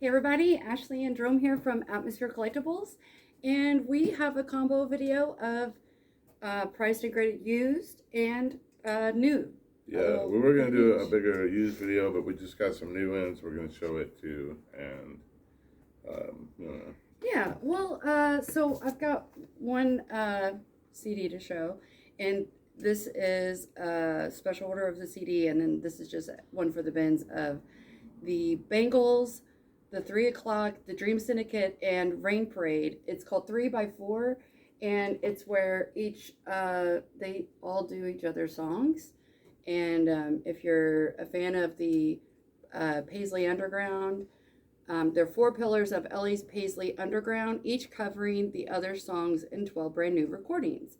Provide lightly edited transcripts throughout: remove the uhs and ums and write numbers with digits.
Hey everybody, Ashley and Jerome here from Atmosphere Collectibles, and we have a combo video of priced and graded used and new. Yeah, we were going to do a bigger used video, but we just got some new ones. We're going to show it too, and Yeah, well, so I've got one CD to show, and this is a special order of the CD, and then this is just one for the bins of the Bangles, the 3 o'clock, the Dream Syndicate, and Rain Parade. It's called 3x4, and it's where each they all do each other's songs. And if you're a fan of the Paisley Underground, there are 4 pillars of Ellie's Paisley Underground, each covering the other songs in 12 brand new recordings.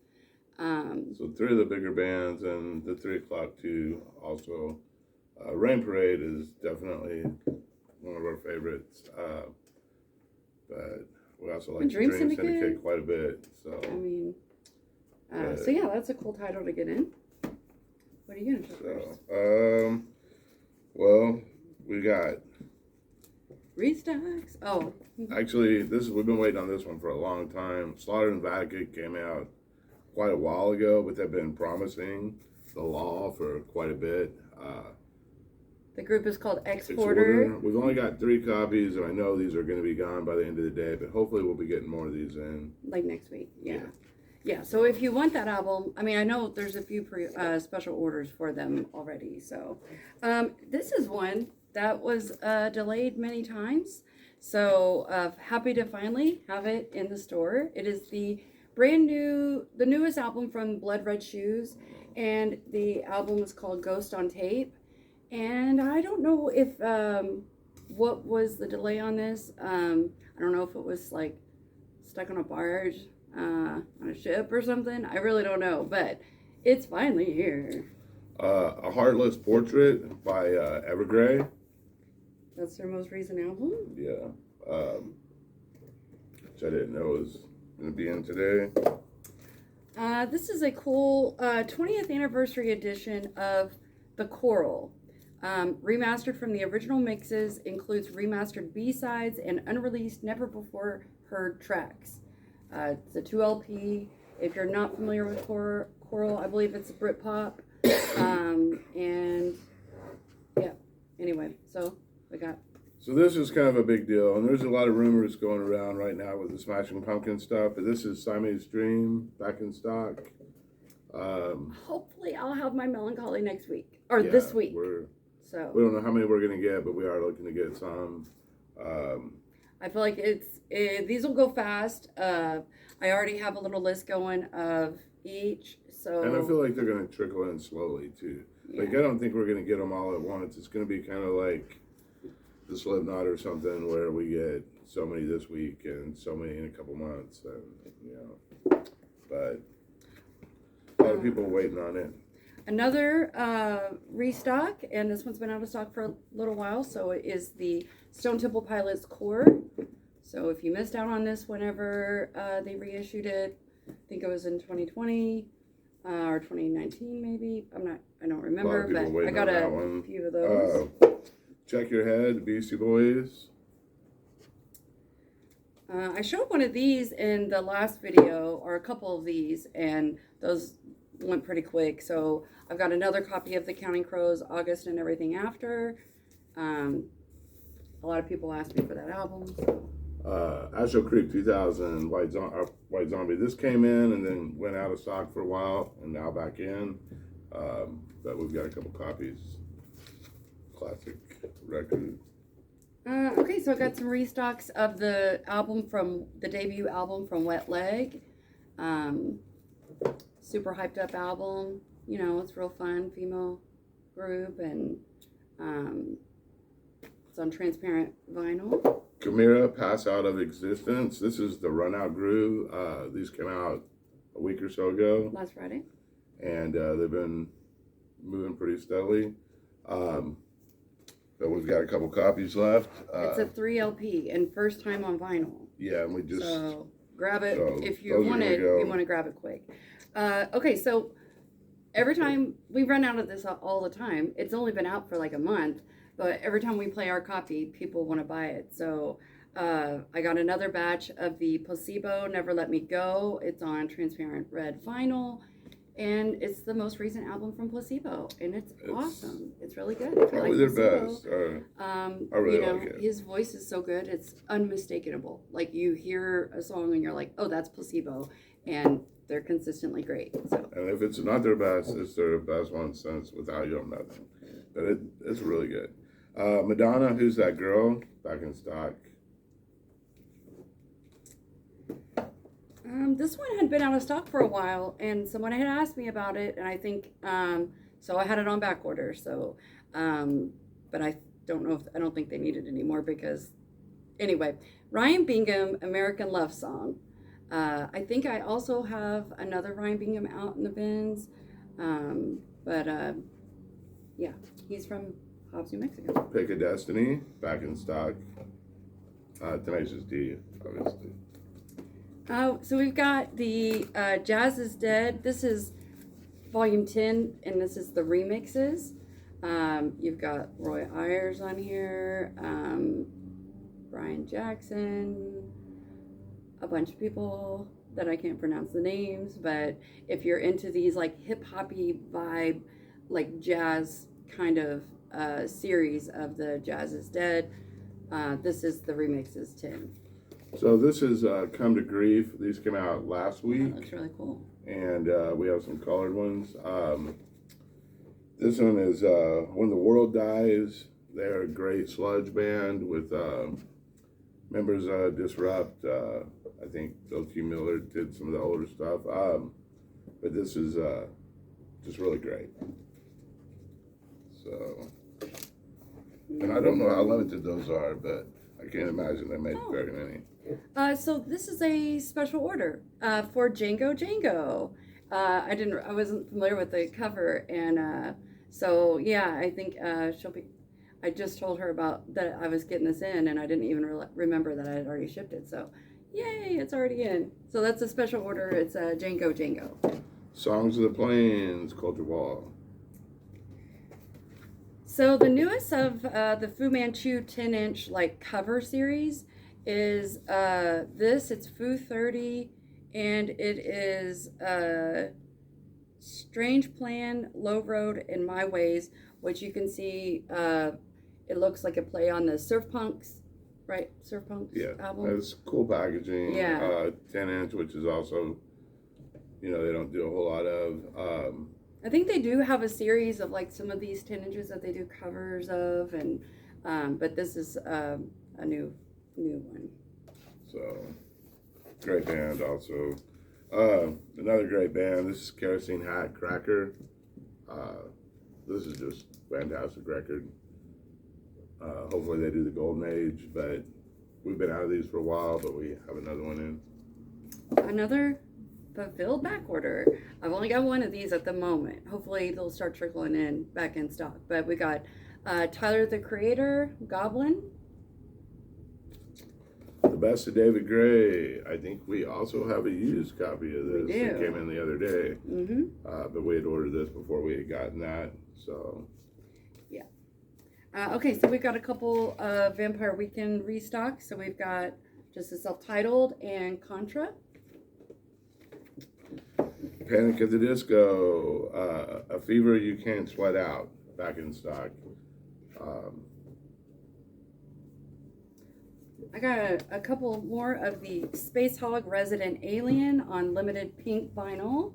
So 3 of the bigger bands, and the 3 o'clock too. Also, Rain Parade is definitely one of our favorites, but we also like Dream Dream Syndicate quite a bit. So I mean, so yeah, that's a cool title to get in. What are you gonna show first? Well, we got Restocks. Oh, actually we've been waiting on this one for a long time. Slaughter and Maggot came out quite a while ago, but they've been promising the law for quite a bit. The group is called Exhorder. We've only got 3 copies, and I know these are going to be gone by the end of the day, but hopefully we'll be getting more of these in. Like next week, yeah. So if you want that album, I mean, I know there's a few special orders for them already. So this is one that was delayed many times. So happy to finally have it in the store. It is the newest album from Blood Red Shoes, and the album is called Ghost on Tape. And I don't know if what was the delay on this. I don't know if it was like stuck on a barge on a ship or something. I really don't know, but it's finally here. A Heartless Portrait by Evergrey. That's their most recent album? Yeah. Which I didn't know was going to be in today. This is a cool 20th anniversary edition of The Coral. Remastered from the original mixes, includes remastered B-sides and unreleased, never before heard tracks. It's a 2 LP. If you're not familiar with Coral, I believe it's Britpop. And yeah, anyway, so we got. So this is kind of a big deal, and there's a lot of rumors going around right now with the Smashing Pumpkin stuff, but this is Siamese Dream back in stock. Hopefully I'll have my Melancholy next week, or this week. So we don't know how many we're going to get, but we are looking to get some. I feel like these will go fast. I already have a little list going of each. So and I feel like they're going to trickle in slowly too. Yeah. Like I don't think we're going to get them all at once. It's going to be kind of like the Slipknot or something, where we get so many this week and so many in a couple months, and but a lot of people waiting on it. Another restock, and this one's been out of stock for a little while, so it is the Stone Temple Pilots Core. So if you missed out on this whenever they reissued it, I think it was in 2020 or 2019 maybe. I don't remember, but I got a few of those. Check Your Head, Beastie Boys. I showed one of these in the last video, or a couple of these, and those went pretty quick. So I've got another copy of the Counting Crows, August and Everything After. A lot of people asked me for that album. Astro Creep 2000, White Zombie. This came in and then went out of stock for a while, and now back in. But we've got a couple copies. Classic record. Okay, so I got some restocks of the debut album from Wet Leg. Super hyped up album. You know, it's real fun, female group, and it's on transparent vinyl. Chimera, Pass Out of Existence. This is the Run Out Groove. These came out a week or so ago. Last Friday. And they've been moving pretty steadily. But we've got a couple copies left. It's a 3 LP and first time on vinyl. Yeah, and we just... So grab it if you want it. You want to grab it quick. Okay, so every time we run out of this all the time. It's only been out for like a month. but every time we play our copy, people want to buy it. So I got another batch of the Placebo Never Let Me Go. It's on transparent red vinyl, and it's the most recent album from Placebo, and it's awesome. It's really good. If you like Probably their Placebo, best. I really like it. his voice is so good. It's unmistakable. Like you hear a song and you're like, oh, that's Placebo, and they're consistently great. So. And if it's not their best, it's their best one since Without You I'm Nothing. But it's really good. Madonna, Who's That Girl? Back in stock. This one had been out of stock for a while, and someone had asked me about it, and I think so. I had it on back order. So, but I don't think they need it anymore because, anyway, Ryan Bingham, American Love Song. I think I also have another Ryan Bingham out in the bins, yeah, he's from Hobbs, New Mexico. Pick a Destiny, back in stock. Tenacious D, obviously. So we've got the Jazz is Dead. This is volume 10, and this is the remixes. You've got Roy Ayers on here, Brian Jackson, a bunch of people that I can't pronounce the names, but if you're into these like hip-hoppy vibe, like jazz kind of series of the Jazz is Dead, this is the remixes 10. So this is Come to Grief. These came out last week. That looks really cool. And we have some colored ones. This one is When the World Dies. They're a great sludge band with members Disrupt. I think Bill T. Miller did some of the older stuff. But this is just really great. So, and I don't know how limited those are, but I can't imagine they made very many. So this is a special order for Django. I wasn't familiar with the cover, and so yeah, I think she'll be. I just told her about that I was getting this in, and I didn't even remember that I had already shipped it. So, yay, it's already in. So that's a special order. It's Django. Songs of the Plains, Culture Wall. So the newest of the Fu Manchu 10-inch like cover series is this. It's Fu 30, and it is Strange Plan, Low Road, and My Ways, which you can see. It looks like a play on the Surf Punks, right? Surf Punks album. It's cool packaging. Yeah. 10-inch, which is also, they don't do a whole lot of. I think they do have a series of like some of these 10 inches that they do covers of, and but this is a new one. So, great band also. Another great band. This is Kerosene Hat Cracker. This is just fantastic record. Hopefully they do the Golden Age, but we've been out of these for a while, but we have another one in. Another fulfilled back order. I've only got one of these at the moment. Hopefully they'll start trickling in back in stock. But we got Tyler the Creator, Goblin. The Best of David Gray. I think we also have a used copy of this. It came in the other day. Mm-hmm. But we had ordered this before we had gotten that. So. Yeah. Okay, so we've got a couple of Vampire Weekend restocks. So we've got just a self-titled and Contra. Panic at the Disco, A Fever You Can't Sweat Out, back in stock. I got a couple more of the Space Hog Resident Alien on limited pink vinyl.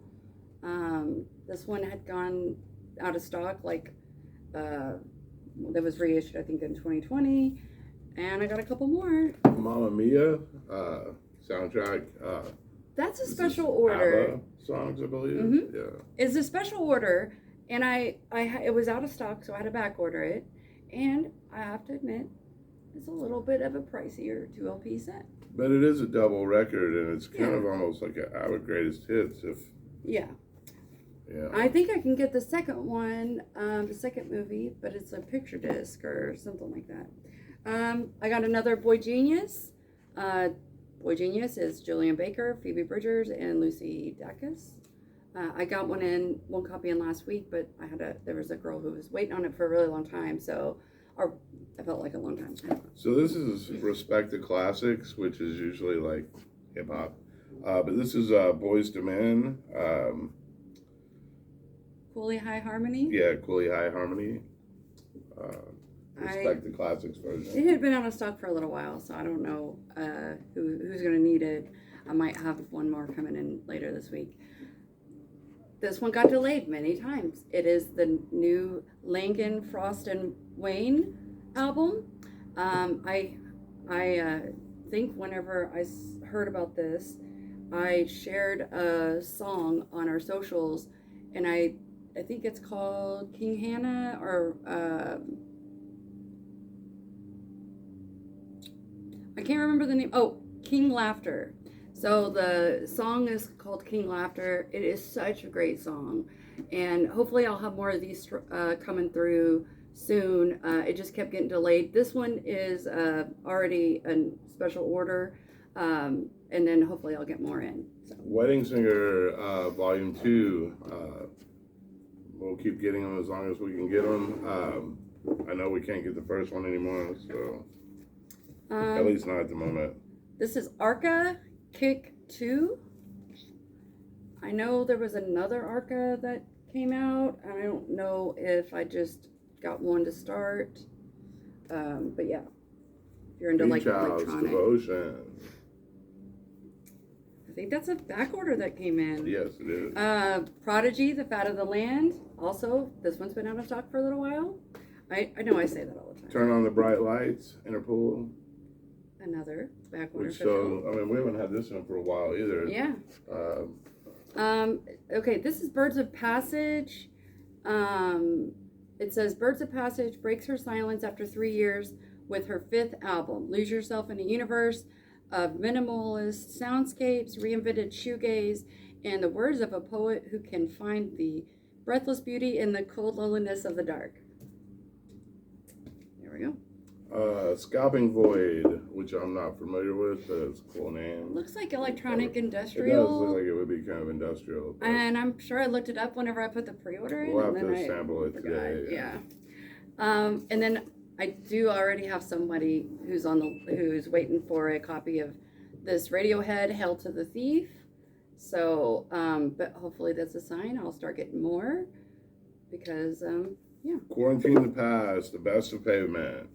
This one had gone out of stock, like that was reissued I think in 2020, and I got a couple more. Mamma Mia soundtrack. That's a special order. ABBA songs, I believe. Mm-hmm. Yeah. It's a special order, and it was out of stock, so I had to back order it. And I have to admit, it's a little bit of a pricier 2 LP set. But it is a double record, and it's kind of almost like an ABBA greatest hits. Yeah. Yeah. I think I can get the second one, the second movie, but it's a picture disc or something like that. I got another Boy Genius. Boy Genius is Julian Baker, Phoebe Bridgers, and Lucy Dacus. I got one copy in last week, but there was a girl who was waiting on it for a really long time, so Or it felt like a long time. I don't know. So this is Respect the Classics, which is usually like hip hop. But this is Boys to Men. Cooley High Harmony. Yeah, Cooley High Harmony. Respect the Classics version. It had been out of stock for a little while, so I don't know who's going to need it. I might have one more coming in later this week. This one got delayed many times. It is the new Langan, Frost, and Wane album. I think whenever I heard about this, I shared a song on our socials, and I think it's called King Hannah, or I can't remember the name. Oh, King Laughter. So the song is called King Laughter. It is such a great song, and hopefully I'll have more of these coming through soon. It just kept getting delayed. This one is already a special order, and then hopefully I'll get more in. So. Wedding Singer Volume 2. We'll keep getting them as long as we can get them. I know we can't get the first one anymore, so at least not at the moment. This is Arca Kick 2. I know there was another Arca that came out, and I don't know if I just got one to start. But yeah, if you're into like electronic. Devotion. I think that's a back order that came in. Yes, it is. Prodigy, The Fat of the Land. Also, this one's been out of stock for a little while. I know I say that all the time. Turn on the Bright Lights, Interpol. Another back order. So, I mean, we haven't had this one for a while either. Yeah. Okay, this is Birds of Passage. It says Birds of Passage breaks her silence after 3 years with her 5th album. Lose yourself in a universe of minimalist soundscapes, reinvented shoegaze, and the words of a poet who can find the breathless beauty in the cold loneliness of the dark. There we go. Scalping Void, which I'm not familiar with, but it's a cool name. Looks like electronic It industrial. does look like it would be kind of industrial. And I'm sure I looked it up whenever I put the pre-order in. We'll have and then to sample it today. Yeah. And then I do already have somebody who's waiting for a copy of this Radiohead Hail to the Thief. So, but hopefully that's a sign. I'll start getting more because, yeah. Quarantine the Past, the best of pavement.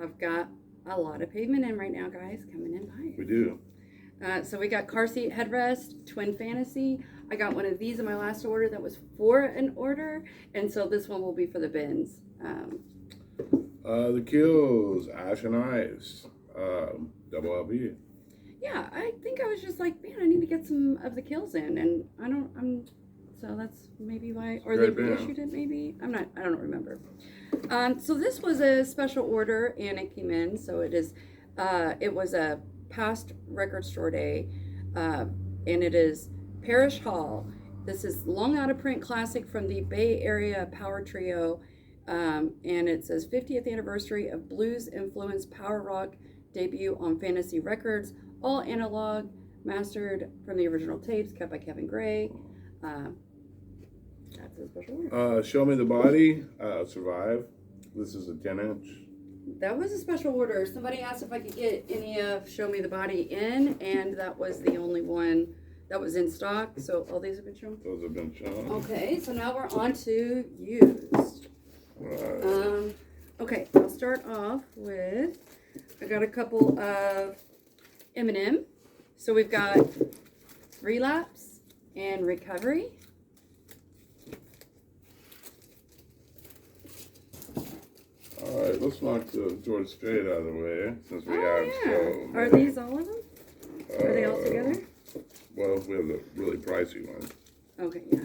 I've got a lot of pavement in right now, guys. Coming in by. We do. So we got car seat headrest, Twin Fantasy. I got one of these in my last order that was for an order, and so this one will be for the bins. The Kills, Ash and Ice, double LP. Yeah, I think I was just like, man, I need to get some of the Kills in, and so that's maybe why, or they reissued it maybe. I don't remember. So this was a special order, and it came in. So it was a past record store day, and it is Parish Hall. This is long out of print classic from the Bay Area Power Trio, and it says 50th anniversary of blues influenced power rock debut on Fantasy Records, all analog, mastered from the original tapes, kept by Kevin Gray. That's a special order. Show Me the Body, Survive. This is a 10-inch. That was a special order. Somebody asked if I could get any of Show Me the Body in, and that was the only one that was in stock. So all these have been shown? Those have been shown. Okay, so now we're on to used. Right. Okay, I'll start off with, I got a couple of M&M. So we've got Relapse and Recovery. All right, let's knock the George Strait out of the way since we have so many. Are these all of them? Are they all together? Well, we have the really pricey ones. Okay, yeah.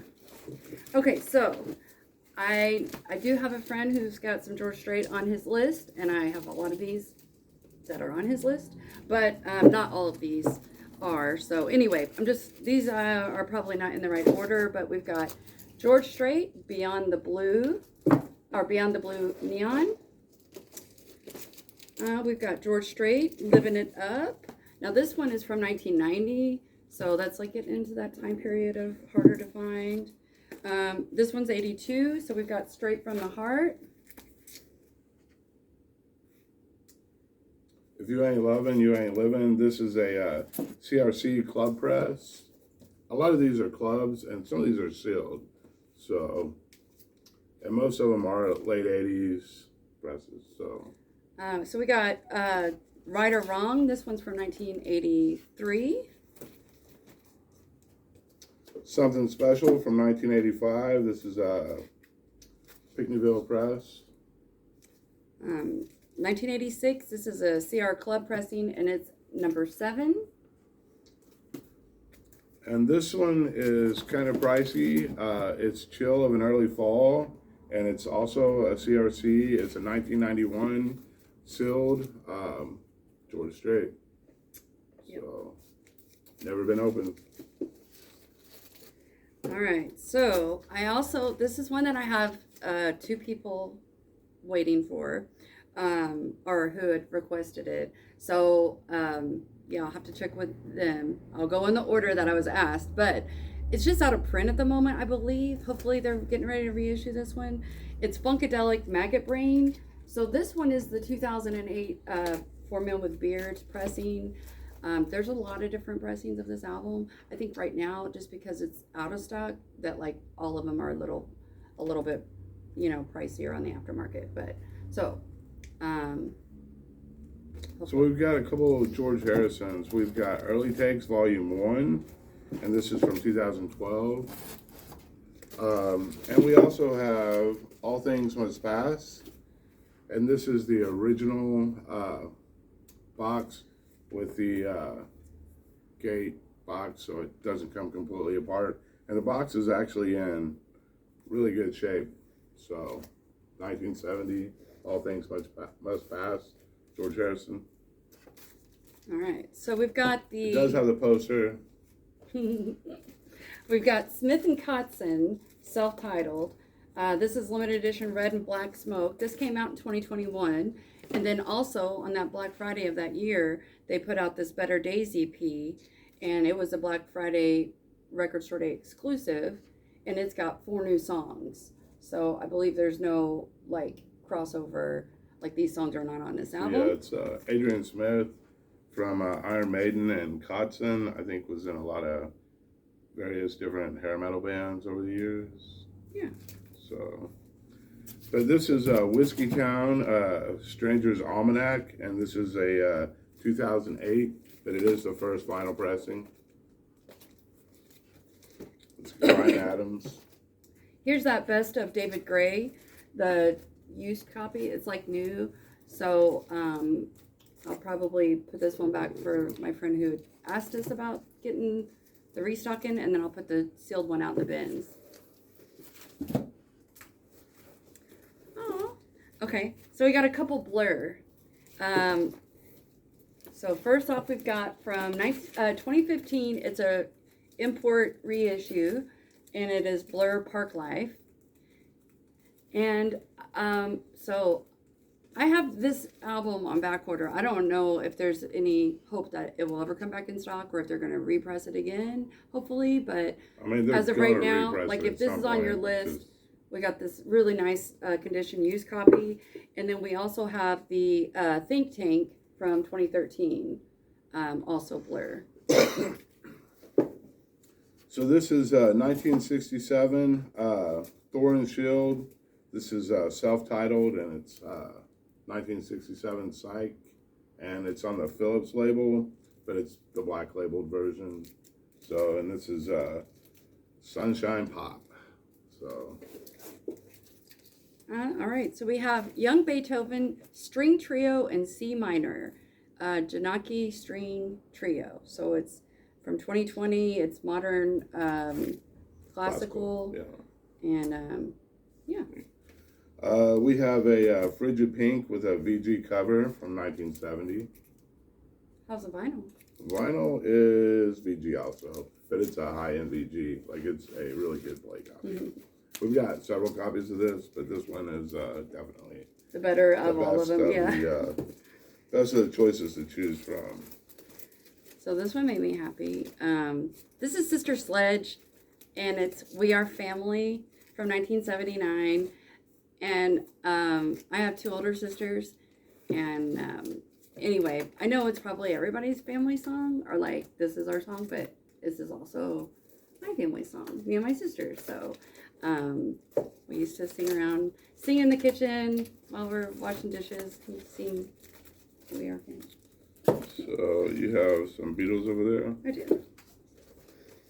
Okay, so I do have a friend who's got some George Strait on his list, and I have a lot of these that are on his list, but not all of these are. So anyway, these are probably not in the right order, but we've got George Strait, Beyond the Blue Neon. We've got George Strait, Living It Up. Now this one is from 1990, so that's like getting into that time period of harder to find. This one's 82, so we've got Straight from the Heart. If You Ain't Lovin', You Ain't Livin'. This is a CRC club press. A lot of these are clubs, and some of these are sealed. So, and most of them are late 80s presses. So we got Right or Wrong. This one's from 1983. Something Special from 1985. This is a Pickneyville press. 1986. This is a CR club pressing, and it's number 7. And this one is kind of pricey. It's Chill of an Early Fall, and it's also a CRC. It's a 1991 sealed George Strait. So, never been opened. All right. So this is one that I have 2 people waiting for, or who had requested it. So, I'll have to check with them. I'll go in the order that I was asked, but it's just out of print at the moment, I believe. Hopefully they're getting ready to reissue this one. It's Funkadelic Maggot Brain. So this one is the 2008 4 Mil with Beards pressing. There's a lot of different pressings of this album. I think right now, just because it's out of stock, that like all of them are a little bit, pricier on the aftermarket. But so we've got a couple of George Harrisons. We've got Early Takes Volume 1, and this is from 2012. And we also have All Things Must Pass, and this is the original box with the gate box, so it doesn't come completely apart. And the box is actually in really good shape. So, 1970, All Things Must Pass, George Harrison. All right, so we've got It does have the poster. We've got Smith & Kotzen, self-titled. This is limited edition Red and Black Smoke. This came out in 2021. And then also on that Black Friday of that year, they put out this Better Days EP. And it was a Black Friday Record Store Day exclusive. And it's got 4 new songs. So I believe there's no crossover. Like these songs are not on this album. Yeah, it's Adrian Smith from Iron Maiden, and Kotzen, I think, was in a lot of various different hair metal bands over the years. Yeah. So, but this is Whiskey Town, Stranger's Almanac, and this is a 2008, but it is the first vinyl pressing. It's Brian Adams. Here's that best of David Gray, the used copy. It's like new, so I'll probably put this one back for my friend who asked us about getting the restocking, and then I'll put the sealed one out in the bins. Oh, okay. So we got a couple Blur. So first off, we've got from 2015. It's a import reissue, and it is Blur Park Life. And so I have this album on back order. I don't know if there's any hope that it will ever come back in stock, or if they're going to repress it again, hopefully. But I mean, as of right now, like if this is on your list, we got this really nice condition used copy. And then we also have the Think Tank from 2013, also Blur. So this is 1967 Thor and Shield. This is self-titled, and it's 1967 Psych, and it's on the Phillips label, but it's the black labeled version. So, and this is Sunshine Pop. So. All right, so we have Young Beethoven String Trio in C minor, Janaki String Trio. So it's from 2020. It's modern, classical, yeah. And yeah. We have a Frigid Pink with a VG cover from 1970. How's the vinyl? Vinyl is VG also, but it's a high-end VG. Like, it's a really good play copy. Mm-hmm. We've got several copies of this, but this one is definitely the better of all of them. Yeah. Those are the choices to choose from. So this one made me happy. This is Sister Sledge, and it's We Are Family from 1979. And I have 2 older sisters, and anyway, I know it's probably everybody's family song, or like this is our song, but this is also my family song, me and my sisters. So we used to sing in the kitchen while we're washing dishes and sing We Are Family. So you have some Beatles over there? I do.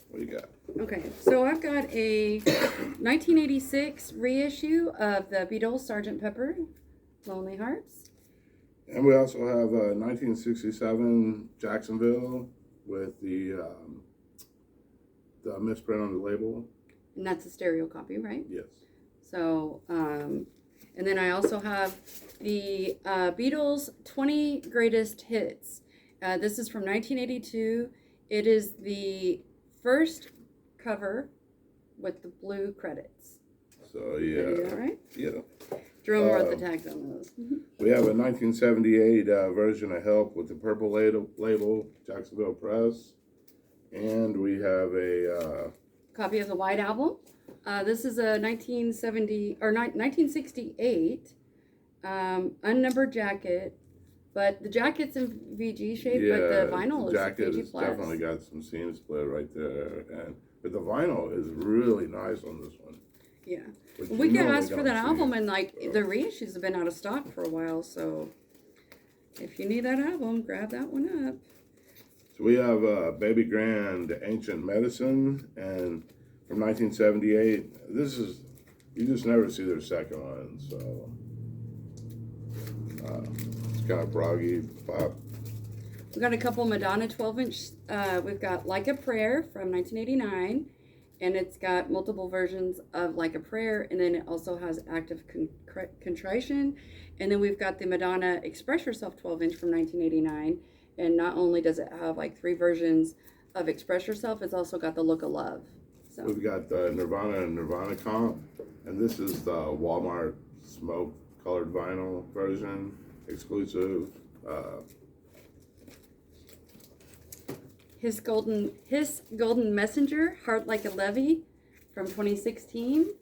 What do you got? Okay, so I've got a 1986 reissue of the Beatles' Sgt. Pepper Lonely Hearts. And we also have a 1967 Jacksonville with the misprint on the label. And that's a stereo copy, right? Yes. So, and then I also have the Beatles 20 Greatest Hits. This is from 1982. It is the first cover with the blue credits. So, Did I do that right? Yeah. Jerome wrote the tags on those. We have a 1978 version of Help with the purple label, Jacksonville Press. And we have a Copy of the White Album. This is a 1968 unnumbered jacket, but the jacket's in VG shape, but the vinyl is jacket VG has plus. definitely got some seam split right there, but the vinyl is really nice on this one. Yeah, which we you get normally asked for don't that see. album, and like the reissues have been out of stock for a while. So if you need that album, grab that one up. So we have Baby Grand Ancient Medicine, and from 1978. This is, you just never see their second one, so it's kind of proggy pop. We've got a couple Madonna 12-inch. We've got Like a Prayer from 1989, and it's got multiple versions of Like a Prayer, and then it also has Active Contrition. And then we've got the Madonna Express Yourself 12-inch from 1989, and not only does it have like 3 versions of Express Yourself, it's also got the Look of Love. So We've got the Nirvana and Nirvana comp, and this is the Walmart smoke colored vinyl version, exclusive. His Golden Messenger, Heart Like a Levee from 2016.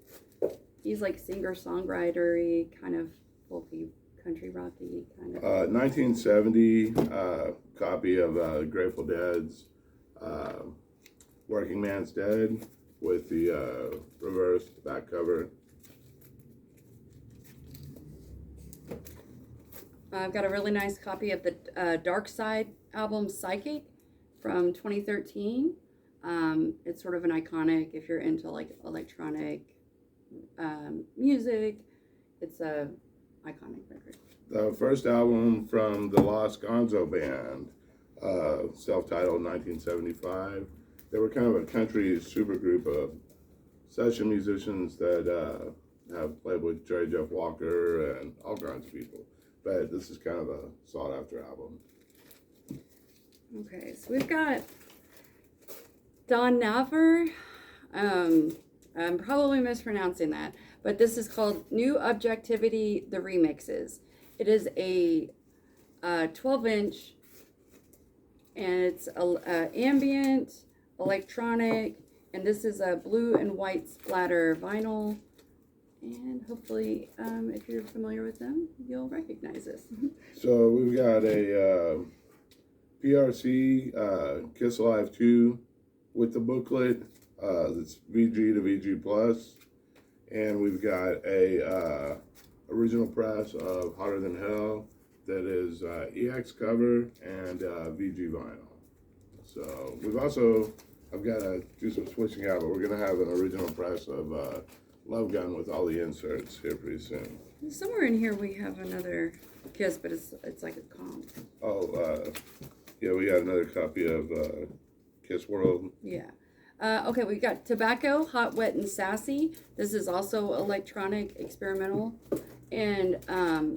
He's like singer-songwriter-y, kind of folky, country rocky kind of. 1970 copy of Grateful Dead's Working Man's Dead with the reversed back cover. I've got a really nice copy of the Dark Side album Psychic from 2013. It's sort of an iconic, if you're into like electronic music, it's a iconic record. The first album from the Lost Gonzo Band, self-titled 1975. They were kind of a country supergroup of session musicians that have played with Jerry Jeff Walker and all kinds of people. But this is kind of a sought-after album. Okay, so we've got Don Naver. I'm probably mispronouncing that, but this is called New Objectivity, the Remixes. It is a 12-inch, and it's ambient, electronic, and this is a blue and white splatter vinyl. And hopefully, if you're familiar with them, you'll recognize this. So we've got a PRC Kiss Alive 2 with the booklet. That's VG to VG plus, and we've got a original press of Hotter Than Hell that is EX cover and VG vinyl. So I've got to do some switching out, but we're gonna have an original press of Love Gun with all the inserts here pretty soon. Somewhere in here we have another Kiss, but it's like a comp. Yeah, we got another copy of Kiss World. Yeah. Okay, we got Tobacco, Hot, Wet, and Sassy. This is also electronic, experimental. And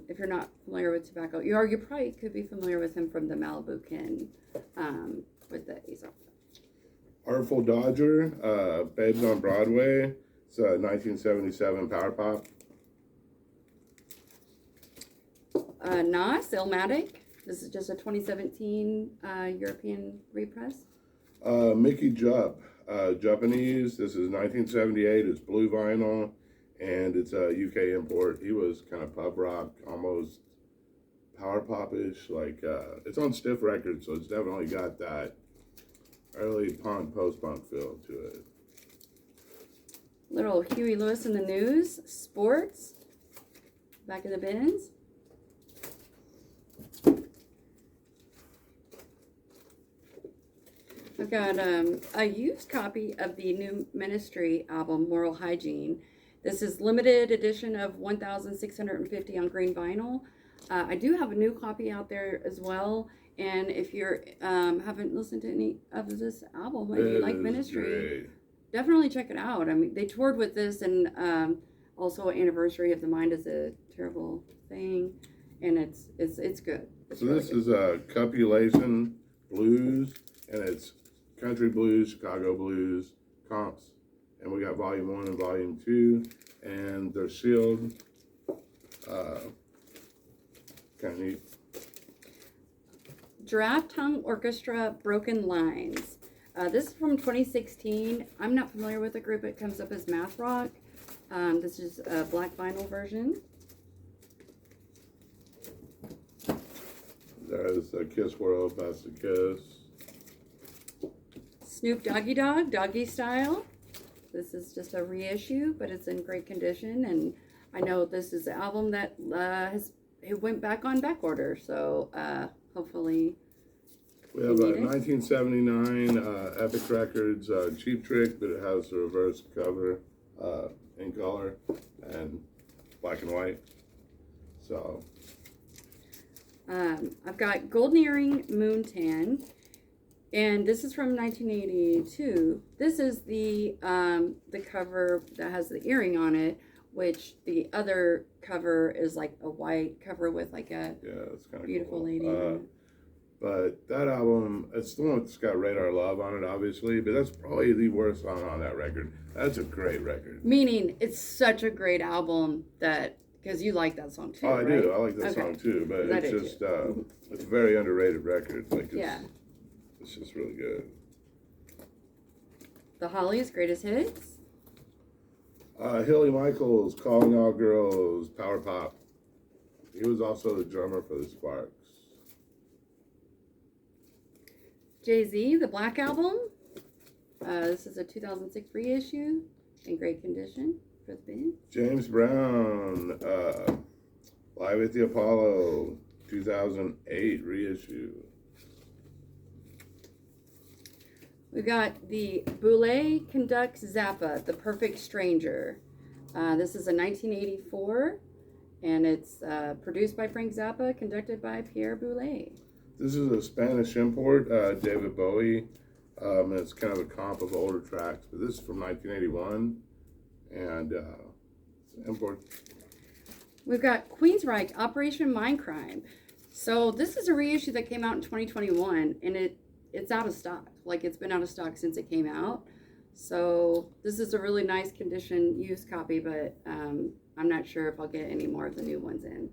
if you're not familiar with Tobacco, you probably could be familiar with him from the Malibu Kin with the Ace. Artful Dodger, Babes on Broadway. It's a 1977 power pop. Nas, Illmatic. This is just a 2017 European repress. Mickey Jupp, Japanese. This is 1978. It's blue vinyl, and it's a UK import. He was kind of pub rock, almost power pop-ish, like it's on Stiff Records, so it's definitely got that early punk, post-punk feel to it. Little Huey Lewis in the News, Sports, back of the bins. I've got a used copy of the new Ministry album, Moral Hygiene. This is limited edition of 1,650 on green vinyl. I do have a new copy out there as well. And if you're haven't listened to any of this album, and you like Ministry, great. Definitely check it out. I mean, they toured with this, and also Anniversary of the Mind is a Terrible Thing, and it's good. It's So really this good. is a Copulation Blues, and it's country blues, Chicago blues, comps. And we got volume 1 and volume 2, and they're sealed. Kind of neat. Giraffe Tongue Orchestra, Broken Lines. This is from 2016. I'm not familiar with the group. It comes up as math rock. This is a black vinyl version. There's the Kiss World, Past the Kiss. Snoop Doggy Dogg, Doggy Style. This is just a reissue, but it's in great condition. And I know this is an album that it went back on back order. So hopefully. We have a 1979 Epic Records Cheap Trick, but it has the reverse cover in color and black and white. So I've got Golden Earring Moon Tan, and this is from 1982. This is the cover that has the earring on it, which the other cover is like a white cover with like a it's kind of beautiful cool. lady on it. But that album, it's the one that's got Radar Love on it, obviously, but that's probably the worst song on that record. That's a great record. Meaning, it's such a great album that, because you like that song too, Oh, I right? do. I like that song too, but I it's do just, too. it's a very underrated record. Like, it's just really good. The Hollies' Greatest Hits. Hilly Michaels, Calling All Girls, Power Pop. He was also the drummer for the Sparks. Jay-Z, The Black Album. This is a 2006 reissue in great condition for the band. James Brown, Live at the Apollo, 2008 reissue. We've got the Boulez Conducts Zappa, The Perfect Stranger. This is a 1984, and it's produced by Frank Zappa, conducted by Pierre Boulez. This is a Spanish import, David Bowie, and it's kind of a comp of older tracks, but this is from 1981, and it's an import. We've got Queensryche, Operation Mindcrime. So this is a reissue that came out in 2021, and it's out of stock. Like, it's been out of stock since it came out. So this is a really nice condition used copy, but I'm not sure if I'll get any more of the new ones in.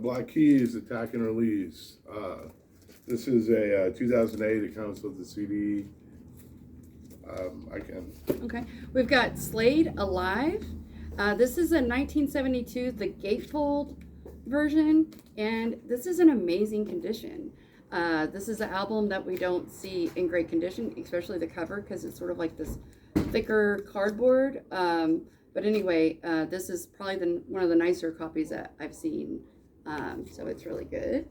Black Keys, Attack and Release. This is a 2008. It comes with the CD. Okay. We've got Slade Alive. This is a 1972, the gatefold version, and this is an amazing condition. This is an album that we don't see in great condition, especially the cover, because it's sort of like this thicker cardboard. But anyway, this is probably one of the nicer copies that I've seen. So it's really good.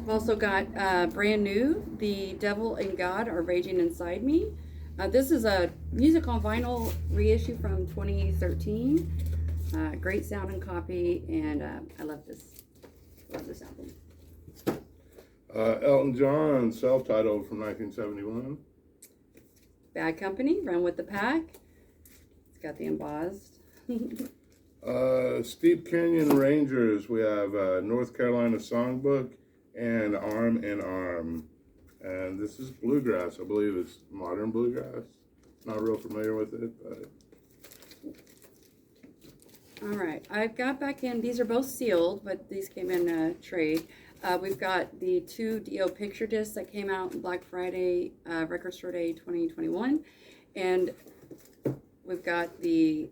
I've also got brand new, The Devil and God Are Raging Inside Me. This is a music on vinyl reissue from 2013. Great sounding copy, and I love this album. Elton John, self-titled from 1971. Bad Company, Run with the Pack. It's got the embossed. Steep Canyon Rangers, we have North Carolina Songbook and Arm in Arm. And this is bluegrass. I believe it's modern bluegrass. Not real familiar with it, but... All right, I've got back in, these are both sealed, but these came in a trade. We've got the 2 Dio picture discs that came out on Black Friday, Record Store Day 2021. And we've got the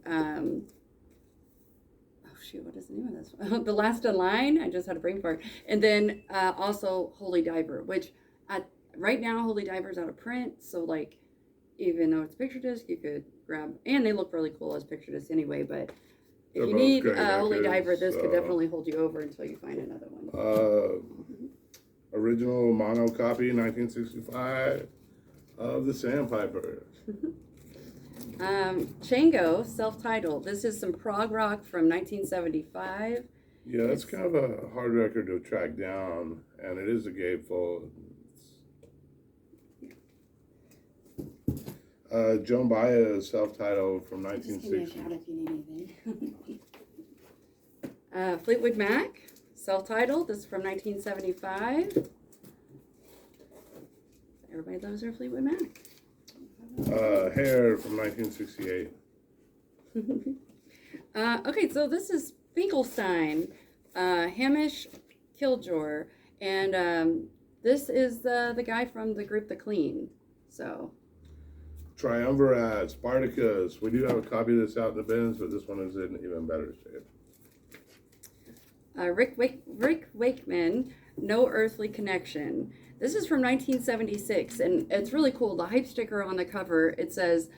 shoot, what is the name of this one? The Last in Line. I just had a brain fart. And then also Holy Diver, which right now Holy Diver's out of print. So like, even though it's picture disc, you could grab, and they look really cool as picture disc anyway. But if you need Holy Diver, this could definitely hold you over until you find another one. Original mono copy, 1965, of the Sandpiper. Chango, self-titled. This is some prog rock from 1975. Yeah, that's kind of a hard record to track down, and it is a gatefold. Joan Baez, self-titled from 1960. Just give me a shout if you need anything. Fleetwood Mac, self-titled. This is from 1975. Everybody loves their Fleetwood Mac. Hair from 1968. Okay, so this is Finkelstein, Hamish Killjoy, and this is the guy from the group The Clean. So. Triumvirate, Spartacus. We do have a copy of this out in the bins, but this one is in even better shape. Rick Wakeman, No Earthly Connection. This is from 1976, and it's really cool. The hype sticker on the cover, it says,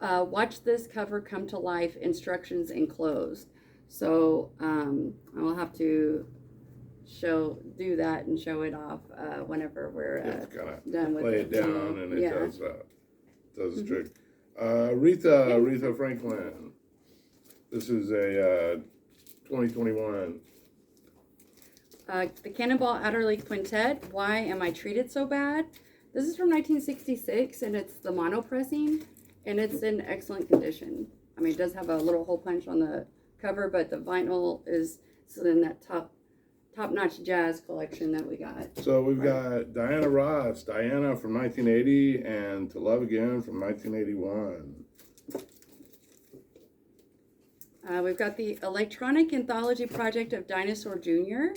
watch this cover come to life, instructions enclosed. So I will have to do that and show it off whenever we're done with it. Lay it down, and it does the trick. Aretha Franklin. This is a 2021. The Cannonball Adderley Quintet, Why Am I Treated So Bad? This is from 1966, and it's the mono pressing, and it's in excellent condition. I mean, it does have a little hole punch on the cover, but the vinyl is in that top-notch jazz collection that we got. So we've got Diana Ross, Diana from 1980, and To Love Again from 1981. We've got the Electronic Anthology Project of Dinosaur Jr.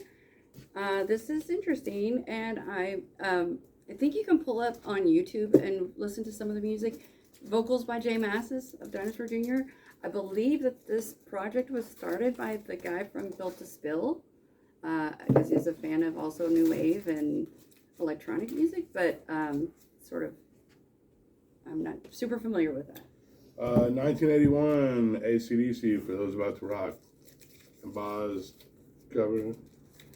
This is interesting, and I think you can pull up on YouTube and listen to some of the music. Vocals by Jay Massis of Dinosaur Jr. I believe that this project was started by the guy from Built to Spill. I guess he's a fan of also new wave and electronic music, but I'm not super familiar with that. 1981, AC/DC, For Those About to Rock. Embossed cover.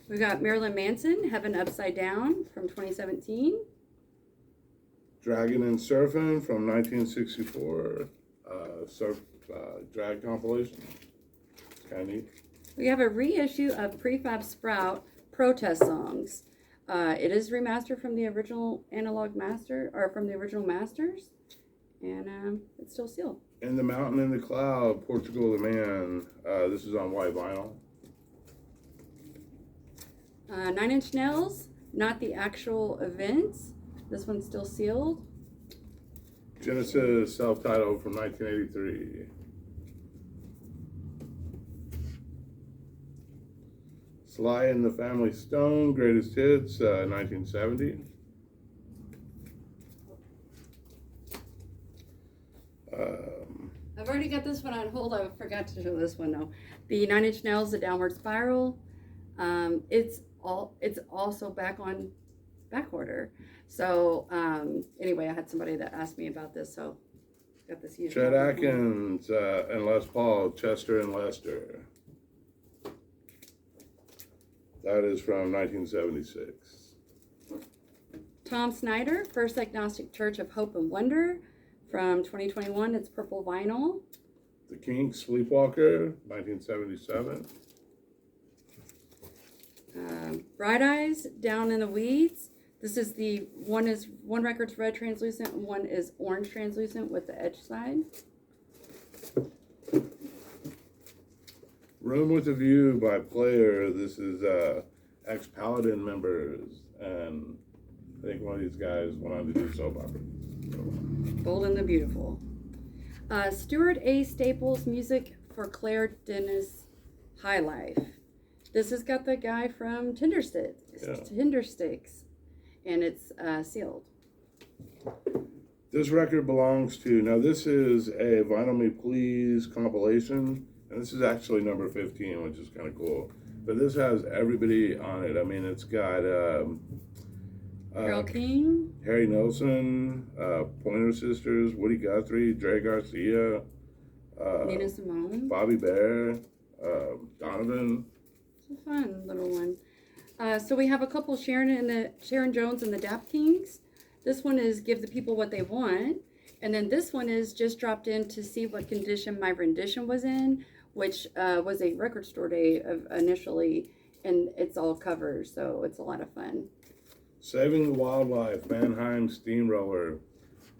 We got Marilyn Manson, Heaven Upside Down from 2017. Dragon and Surfing from 1964. Surf drag compilation. It's kind of neat. We have a reissue of Prefab Sprout protest songs. It is remastered from the original analog master, or from the original masters, and it's still sealed. In the Mountain in the Cloud, Portugal the Man. This is on white vinyl. 9 Inch Nails, not the actual events. This one's still sealed. Genesis, self-titled from 1983. Sly and the Family Stone, Greatest Hits, 1970. I've already got this one on hold. I forgot to show this one though. The 9 Inch Nails, The Downward Spiral. It's also back on back order. So anyway, I had somebody that asked me about this, so got this used. Chet Atkins and Les Paul, Chester and Lester. That is from 1976. Tom Snyder, First Agnostic Church of Hope and Wonder from 2021. It's purple vinyl. The Kinks, Sleepwalker, 1977. Bright Eyes, Down in the Weeds. This is one record's red translucent and one is orange translucent with the edge side. Room with a View by Player. This is ex-Paladin members, and I think one of these guys went on to do soap opera. Bold and the Beautiful. Stuart A. Staples, Music for Claire Dennis High Life. This has got the guy from Tindersticks, and it's sealed. This record belongs to, now this is a Vinyl Me Please compilation, And this is actually number 15, which is kind of cool. But this has everybody on it. I mean, it's got Carole King, Harry Nilsson, Pointer Sisters, Woody Guthrie, Dre Garcia, Nina Simone. Bobby Bear, Donovan. It's a fun little one. So we have a couple, Sharon Jones and the Dap Kings. This one is Give the People What They Want. And then this one is just dropped in to see what condition my rendition was in, which was a record store day initially, and it's all covers, so it's a lot of fun. Saving the Wildlife, Mannheim Steamroller.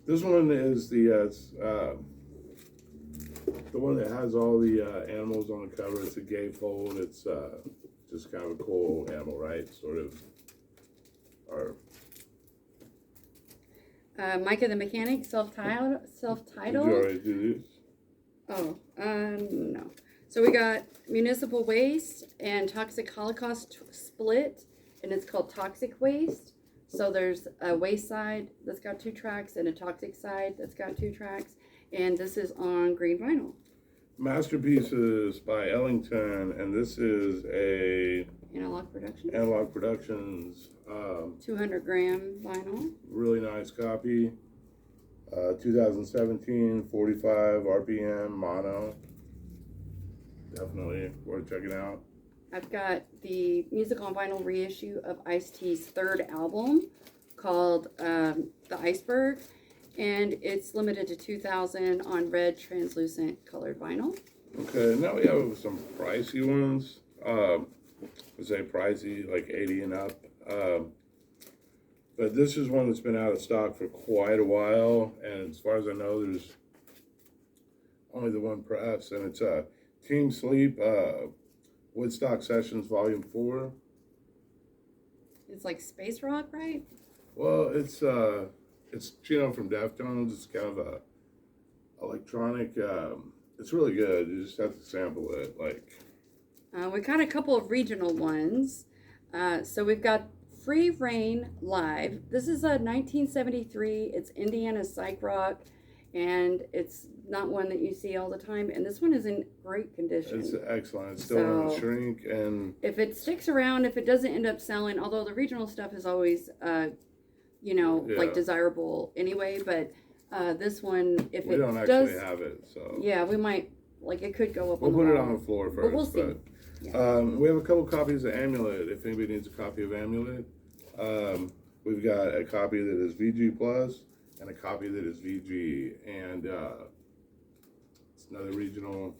This one is the one that has all the animals on the cover. It's a gatefold. It's just kind of a cool animal, right? Sort of. Or Micah the Mechanic, self-titled. did you already do this? Oh, no. So we got Municipal Waste and Toxic Holocaust split, and it's called Toxic Waste. So there's a waste side that's got 2 tracks and a toxic side that's got 2 tracks, and this is on green vinyl. Masterpieces by Ellington, and this is a Analog Productions 200 gram vinyl. really nice copy. 2017, 45 RPM mono. Definitely worth checking out. I've got the music on vinyl reissue of Ice-T's 3rd album called The Iceberg, and it's limited to 2,000 on red translucent colored vinyl. Okay, now we have some pricey ones. I say pricey, like 80 and up. But this is one that's been out of stock for quite a while, and as far as I know, there's only the one press, and it's Team Sleep Woodstock Sessions Volume 4. It's like space rock, right? Well, it's Chino from Deftones. It's kind of a electronic. It's really good. You just have to sample it. We got a couple of regional ones. So we've got Free Reign Live. This is a 1973. It's Indiana psych rock, and it's not one that you see all the time. And this one is in great condition. It's excellent. It's still on shrink, and if it sticks around, if it doesn't end up selling, although the regional stuff is always, like desirable anyway. But this one, if we don't actually have it, so yeah, we might it could go up. We'll put it on the floor first, but we'll see. Yeah. We have a couple copies of Amulet. If anybody needs a copy of Amulet, we've got a copy that is VG Plus and a copy that is VG, and it's another regional,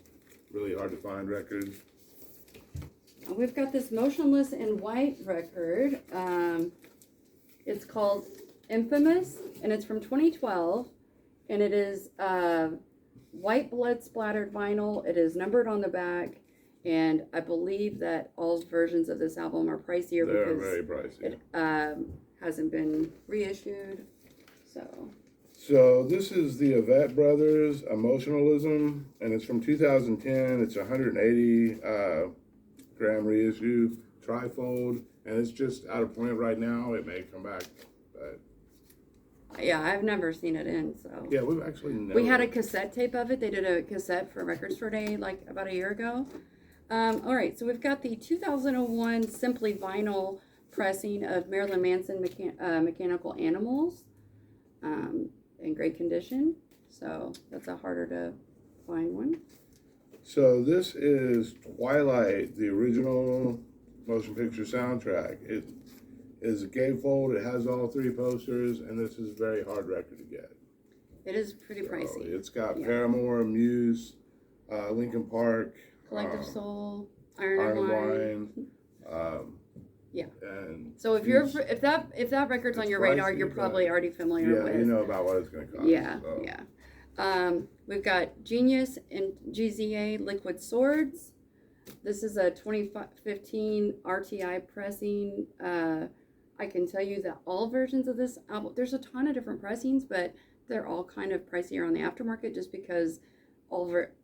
really hard to find record. We've got this Motionless in White record. It's called Infamous, and it's from 2012, and it is white blood splattered vinyl. It is numbered on the back. And I believe that all versions of this album are pricier They're because very pricey. It hasn't been reissued. So this is the Yvette Brothers Emotionalism, and it's from 2010. It's 180 gram reissue, trifold, and it's just out of print right now. It may come back, but yeah, I've never seen it in. So yeah, we've actually never. We had a cassette tape of it. They did a cassette for Record Store Day like about a year ago. All right, so we've got the 2001 Simply Vinyl pressing of Marilyn Manson Mechanical Animals in great condition. So that's a harder to find one. So this is Twilight, the original motion picture soundtrack. It is a gatefold. It has all 3 posters, and this is a very hard record to get. It is pretty pricey. It's got Paramore, Muse, Linkin Park, Collective Soul, Iron and Wine. Yeah. And so if that record's on your radar, you're probably already familiar with. Yeah, you know about what it's going to cost. Yeah, so. Yeah. We've got Genius and GZA Liquid Swords. This is a 2015 RTI pressing. I can tell you that all versions of this album, there's a ton of different pressings, but they're all kind of pricier on the aftermarket just because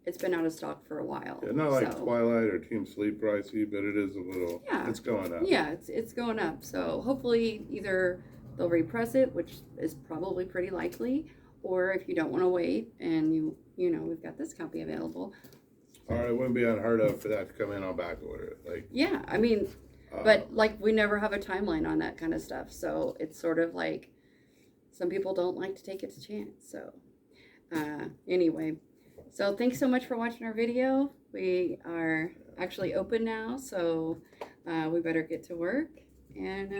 it's been out of stock for a while. Yeah, not like Twilight or Team Sleep pricey, but it is a little. Yeah, it's going up. Yeah, it's going up. So hopefully either they'll repress it, which is probably pretty likely, or if you don't want to wait and you know we've got this copy available, Or it wouldn't be unheard of for that to come in on back order. Like, Yeah, I mean, but like we never have a timeline on that kind of stuff, so it's sort of like some people don't like to take it to chance. So anyway, so thanks so much for watching our video. We are actually open now, so we better get to work. And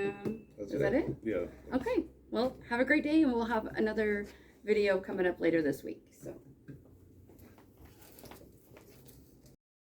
is that it? Yeah. Okay. Well, have a great day, and we'll have another video coming up later this week.